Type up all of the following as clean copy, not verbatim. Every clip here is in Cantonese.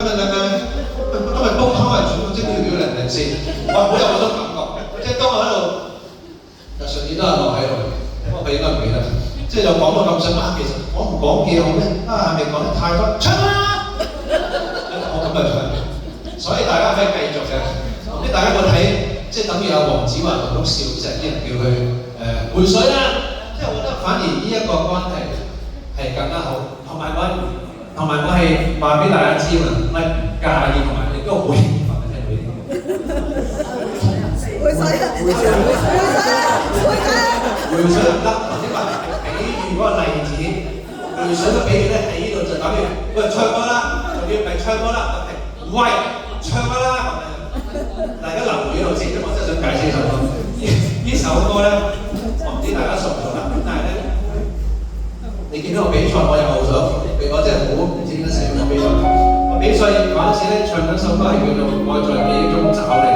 因為煲湯係傳統，即係要人哋先，哇！好有嗰種感覺，即係當我喺度，上次都係落喺度，我佢應該唔記得，即係就講到咁想啊，其實講唔講嘢好咧？啊，係咪講得太多？唱啦！我咁就唱，所以大家可以繼續嘅。咁大家有冇睇？即係等於阿黃子華同屋笑，成啲人叫佢回水啦。即係我覺得反而呢一個關係係更加好，同埋我係話俾大家知嘛，唔係唔介意，同埋亦都好興奮嘅聽到呢啲。回水啊！回水啊！回水唔得，頭先話比喻嗰個例子，回水嘅比喻咧喺呢度就等於喂唱歌啦，仲要唔係唱歌啦，喂唱歌啦。大家留意到先，我真係想解釋呢首歌。呢首歌咧，我唔知大家熟唔熟啦，但係咧，你見到個比賽，我又想，我真係好唔知點解成日講比賽。比賽嗰陣時咧，唱緊首歌係叫做《愛在記憶中找你》。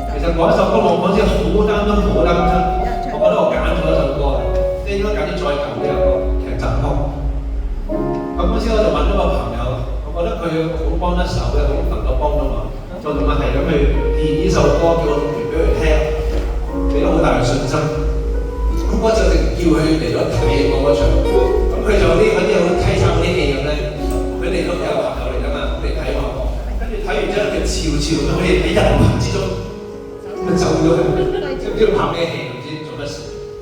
其實嗰一首歌我嗰陣時好擔心，我覺得我揀咗一首歌嘅，即係應該揀啲再舊啲嘅歌，劇集曲。咁嗰時我就揾咗個朋友，我覺得佢好幫得手嘅，好能夠幫到我。就同埋係咁去練呢首歌，叫我讀完俾佢聽，俾咗好大嘅信心。咁我就叫佢嚟咗睇我嗰場。咁佢就嗰啲好稽查嗰啲戲咁咧，佢哋都有朋友嚟㗎嘛，佢哋睇我，跟住睇完之後佢悄悄咁好似喺人群之中咁走咗去，即係唔知佢拍咩戲，唔知做乜事。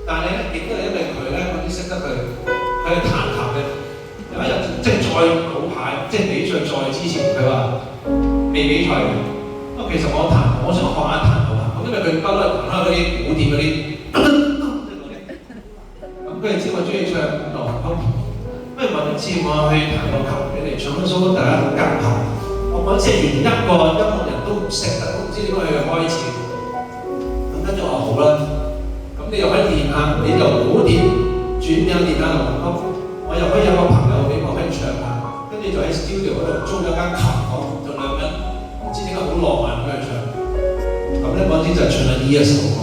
但係咧，亦都係因為佢咧，我啲識得佢，佢係彈琴嘅。有一日即係再好排，即係比賽再之前，佢話未比賽嘅。不過其實我想學下彈好彈，因為佢不嬲彈開嗰啲古典嗰啲，咁佢哋知我中意唱流行曲，不如揾一次我去彈個琴俾你唱一首歌，大家夾下。我嗰次連一個音樂人都唔識得，都唔知點樣去開始。咁跟住我話好啦，咁你又可以練下，你由古典轉音練下流行曲，我又可以有個朋友俾我可以唱下，跟住就喺 studio 嗰度租咗間琴房，就2蚊，唔知點解好浪漫咁去唱。咁咧嗰陣就唱咗呢一首歌，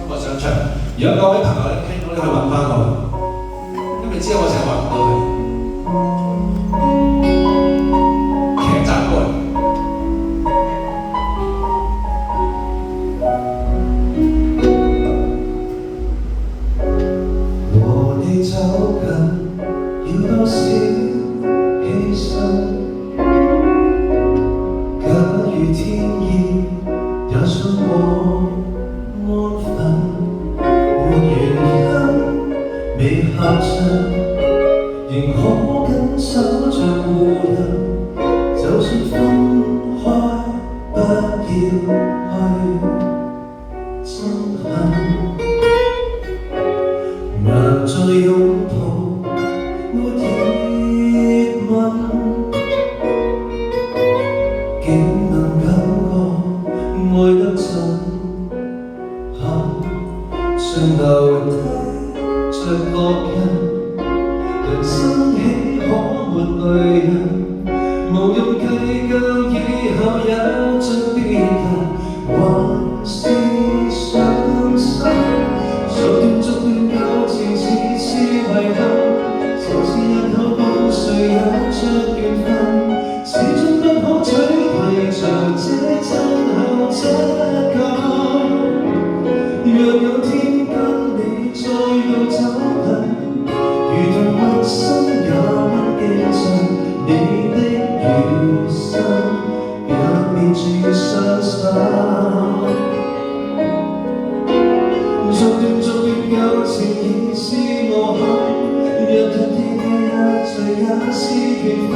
我想唱。如果各位朋友咧聽到咧，可以揾翻我，因為之後我成日揾唔到佢。劇集歌嚟。和你走近，要多少犧牲？假如天意也想我安分，沒原因未合襯，仍可緊守着互人。就算分開，不要去憎恨，難再擁抱，沒熱吻，竟能感覺愛得震撼，像留低着烙印。人生豈可沒淚人？無用計較以後有着別人，還是傷心。逐段舊情似遺憾，就似日後共誰有着緣分，始終不可取替着這真後質感。若有天跟你再度走近，如同陌生也不記盡，你的餘生也變住傷心。逐段舊情已是磨合，若人天氣一聚也是緣分，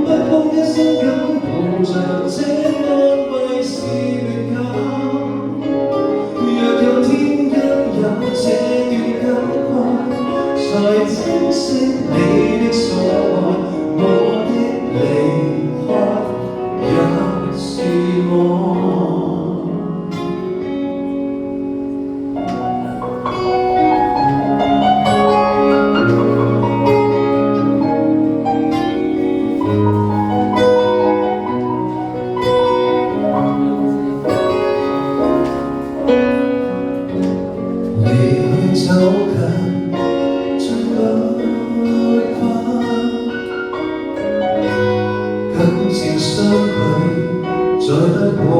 不枉一生緊抱着這安慰是靈感。若有天因有這段感慨，才珍惜你的所愛，我的離開也是愛。情相距，再不過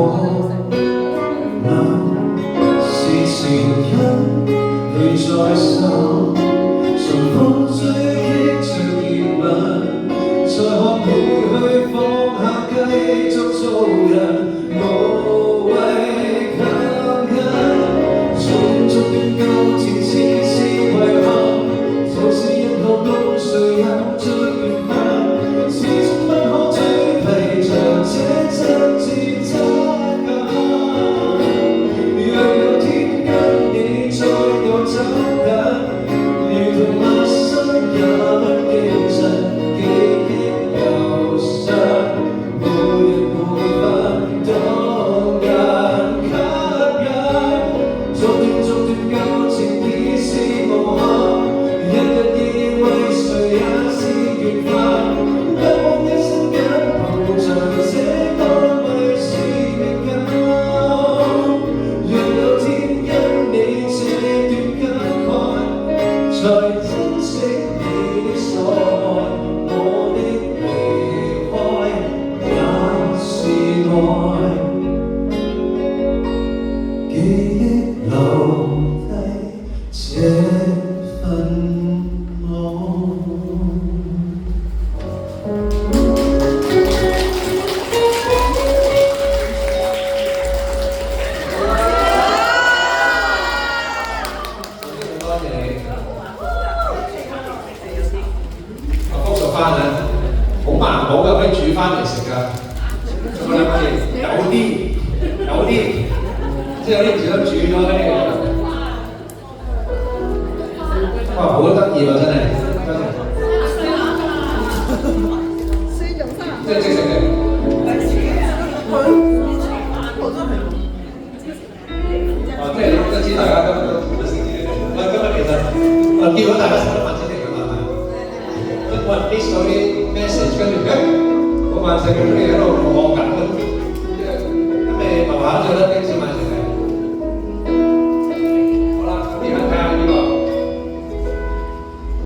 是前因淚在手，重複追擊着熱吻，才學會去放下，繼續做人，無謂強忍。從逐段舊情似是遺憾，就是一個共誰有着緣分，始終不可嘴皮像這真摯扎緊。若有天跟你再度走近，如同陌生也不經震，記憶猶新，每日每分當人吸引。逐段舊情已是無憾，日日夜夜為誰也是緣分，不枉一生緊抱着這安慰是命運。若有天跟你這段感慨，才珍惜你的所愛，我的離開也是愛。記憶留低這份愛。多謝你，我復述翻啊，好環保嘅，可以煮翻嚟食㗎。我諗住有啲，即係有啲唔小心煮咗咧。哇，好得意喎，真係，即係即食嘅。即係你都知大家都食嘢。今日其實我見到大家食得飯先嚟㗎嘛，我 miss 咗啲 message， 跟住嗰晚食嗰啲嘢喺度望緊，因為爸爸做得